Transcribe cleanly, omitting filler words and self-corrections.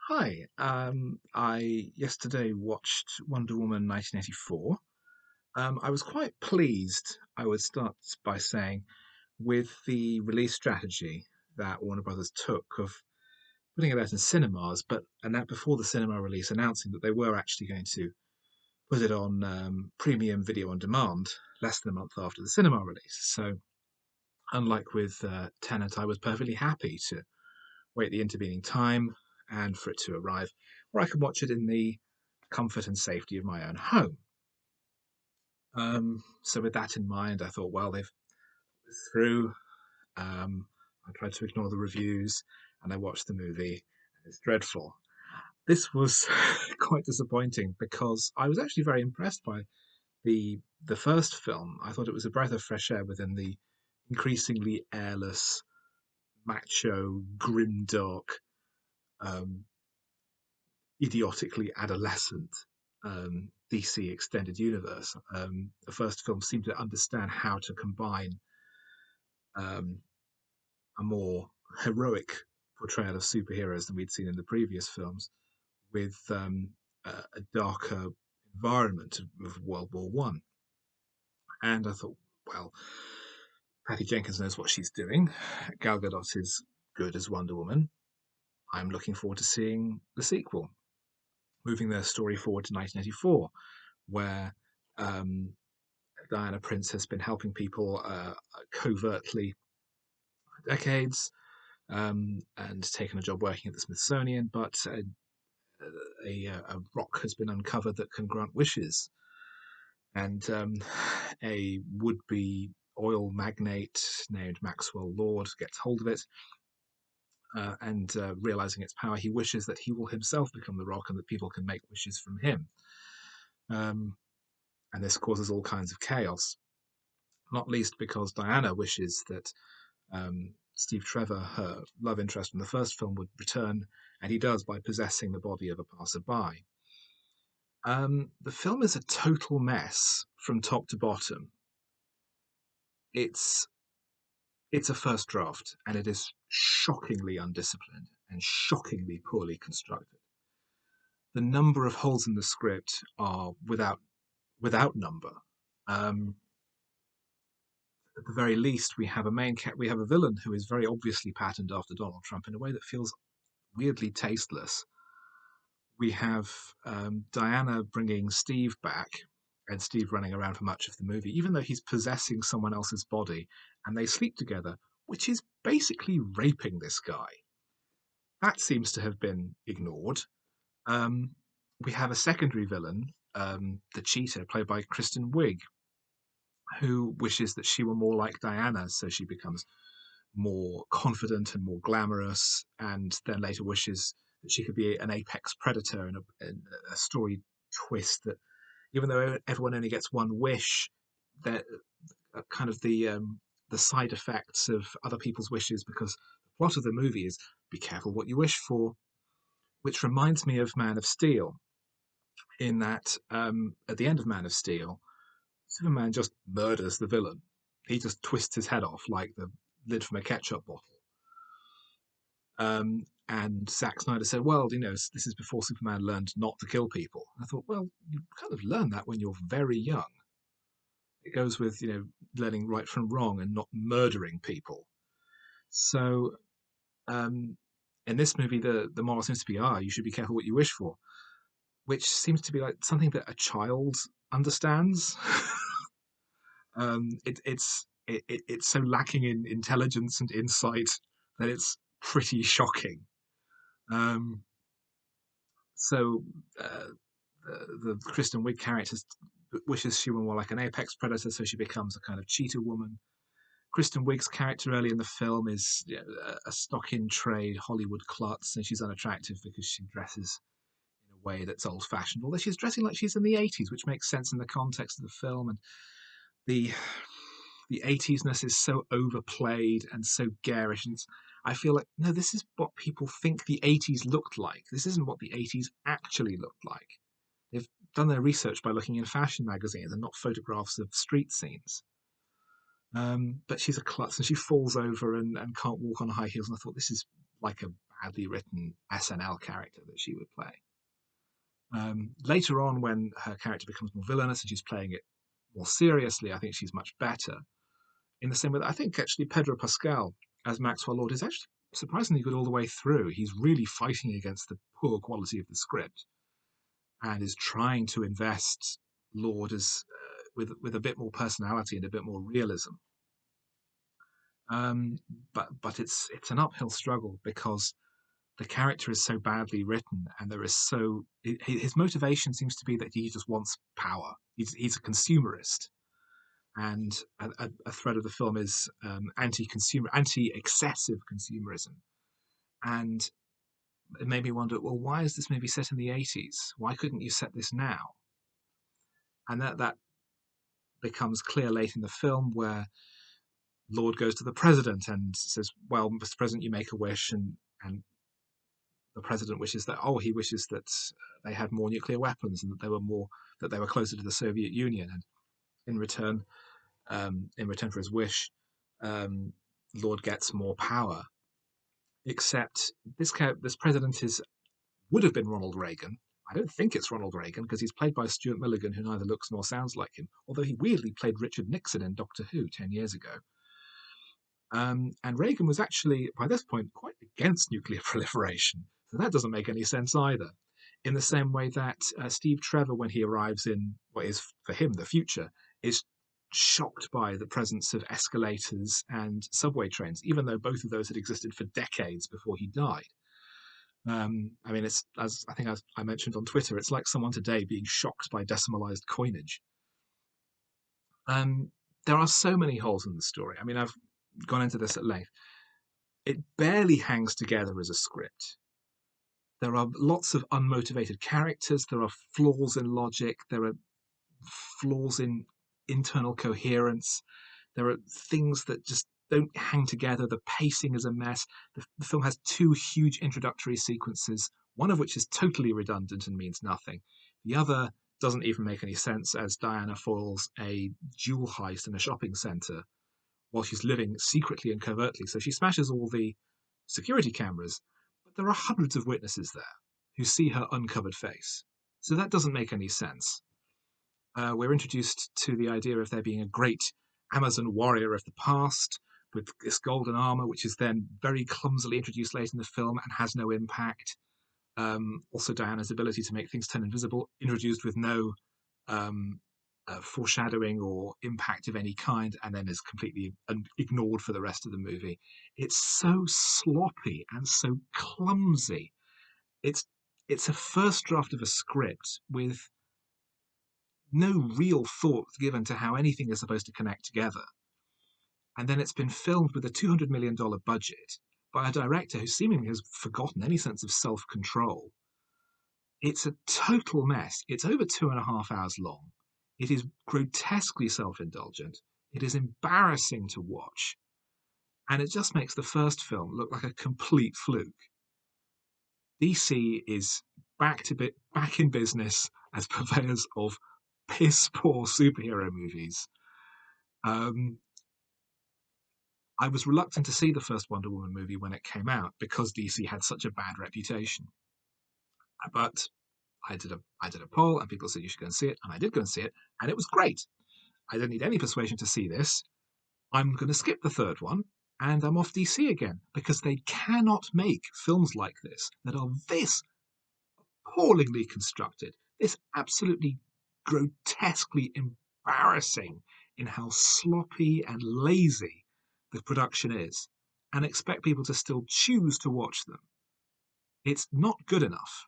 Hi. I yesterday watched Wonder Woman 1984. I was quite pleased, I would start by saying, with the release strategy that Warner Brothers took of putting it out in cinemas, but and that before the cinema release, announcing that they were actually going to put it on premium video on demand less than a month after the cinema release. So, unlike with Tenet, I was perfectly happy to wait the intervening time and for it to arrive, where I could watch it in the comfort and safety of my own home. So, with that in mind, I thought, well, they've through. I tried to ignore the reviews and I watched the movie. It's dreadful. This was quite disappointing because I was actually very impressed by the first film. I thought it was a breath of fresh air within the increasingly airless, macho, grimdark, um, idiotically adolescent DC extended universe. The first film seemed to understand how to combine um, a more heroic portrayal of superheroes than we'd seen in the previous films with a darker environment of World War One. And I thought, well, Patty Jenkins knows what she's doing. Gal Gadot is good as Wonder Woman. I'm looking forward to seeing the sequel, moving their story forward to 1984, where um, Diana Prince has been helping people covertly for decades and taken a job working at the Smithsonian, but a rock has been uncovered that can grant wishes. And a would be oil magnate named Maxwell Lord gets hold of it. And realizing its power, he wishes that he will himself become the rock and that people can make wishes from him. Um, and this causes all kinds of chaos, not least because Diana wishes that Steve Trevor, her love interest from the first film, would return, and he does by possessing the body of a passerby. The film is a total mess from top to bottom. It's it's a first draft, and it is shockingly undisciplined and shockingly poorly constructed. The number of holes in the script are without number. Um, at the very least, we have a villain who is very obviously patterned after Donald Trump in a way that feels weirdly tasteless. We have Diana bringing Steve back, and Steve running around for much of the movie, even though he's possessing someone else's body, and they sleep together, which is basically raping this guy. That seems to have been ignored. Um, we have a secondary villain, the cheetah, played by Kristen Wiig, who wishes that she were more like Diana, so she becomes more confident and more glamorous, and then later wishes that she could be an apex predator in a story twist that, even though everyone only gets one wish, that kind of the side effects of other people's wishes, because the plot of the movie is be careful what you wish for, which reminds me of Man of Steel, in that at the end of Man of Steel, Superman just murders the villain. He just twists his head off like the lid from a ketchup bottle. And Zack Snyder said, well, this is before Superman learned not to kill people. And I thought, well, you kind of learn that when you're very young. It goes with, learning right from wrong and not murdering people. So um, in this movie, the moral seems to be, you should be careful what you wish for, which seems to be like something that a child understands. It's so lacking in intelligence and insight that it's pretty shocking. Um, so uh, the Kristen Wiig character wishes she were more like an apex predator, so she becomes a kind of cheetah woman. Kristen Wiig's character early in the film is a stock in trade Hollywood klutz, and she's unattractive because she dresses in a way that's old fashioned, although she's dressing like she's in the 80s, which makes sense in the context of the film. And the the 80s-ness is so overplayed and so garish. And I feel like, no, this is what people think the 80s looked like. This isn't what the 80s actually looked like. They've done their research by looking in fashion magazines and not photographs of street scenes. But she's a klutz and she falls over and can't walk on high heels. And I thought, this is like a badly written SNL character that she would play. Later on, when her character becomes more villainous and she's playing it more seriously, I think she's much better. In the same way that I think actually Pedro Pascal as Maxwell Lord is actually surprisingly good all the way through. He's really fighting against the poor quality of the script and is trying to invest Lord as with a bit more personality and a bit more realism. But it's an uphill struggle because the character is so badly written, and there is his motivation seems to be that he just wants power. He's a consumerist, and a thread of the film is anti-excessive consumerism, and it made me wonder, well, why is this movie set in the 80s? Why couldn't you set this now? And that becomes clear late in the film, where Lord goes to the president and says, well, Mr. President, you make a wish, and the president wishes that he wishes that they had more nuclear weapons and that they were closer to the Soviet Union. And in return for his wish, Lord gets more power. Except this president would have been Ronald Reagan. I don't think it's Ronald Reagan because he's played by Stuart Milligan, who neither looks nor sounds like him, although he weirdly played Richard Nixon in Doctor Who 10 years ago. And Reagan was actually, by this point, quite against nuclear proliferation. So that doesn't make any sense either. In the same way that Steve Trevor, when he arrives in what is for him the future, is shocked by the presence of escalators and subway trains, even though both of those had existed for decades before he died. I mean, it's as I mentioned on Twitter, it's like someone today being shocked by decimalized coinage. There are so many holes in the story. I mean, I've gone into this at length. It barely hangs together as a script. There are lots of unmotivated characters. There are flaws in logic. There are flaws in internal coherence. There are things that just don't hang together. The pacing is a mess. The film has two huge introductory sequences, one of which is totally redundant and means nothing. The other doesn't even make any sense, as Diana foils a jewel heist in a shopping centre while she's living secretly and covertly. So she smashes all the security cameras, but there are hundreds of witnesses there who see her uncovered face. So that doesn't make any sense. We're introduced to the idea of there being a great Amazon warrior of the past with this golden armor, which is then very clumsily introduced late in the film and has no impact. Also, Diana's ability to make things turn invisible, introduced with no foreshadowing or impact of any kind, and then is completely ignored for the rest of the movie. It's so sloppy and so clumsy. It's a first draft of a script with no real thought given to how anything is supposed to connect together. And then it's been filmed with a $200 million budget by a director who seemingly has forgotten any sense of self-control. It's a total mess. It's over 2.5 hours long. It is grotesquely self-indulgent. It is embarrassing to watch. And it just makes the first film look like a complete fluke. DC is back in business as purveyors of piss-poor superhero movies. I was reluctant to see the first Wonder Woman movie when it came out because DC had such a bad reputation. But I did a poll and people said you should go and see it, and I did go and see it, and it was great. I didn't need any persuasion to see this. I'm going to skip the third one, and I'm off DC again because they cannot make films like this that are this appallingly constructed, this absolutely grotesquely embarrassing in how sloppy and lazy the production is, and expect people to still choose to watch them. It's not good enough.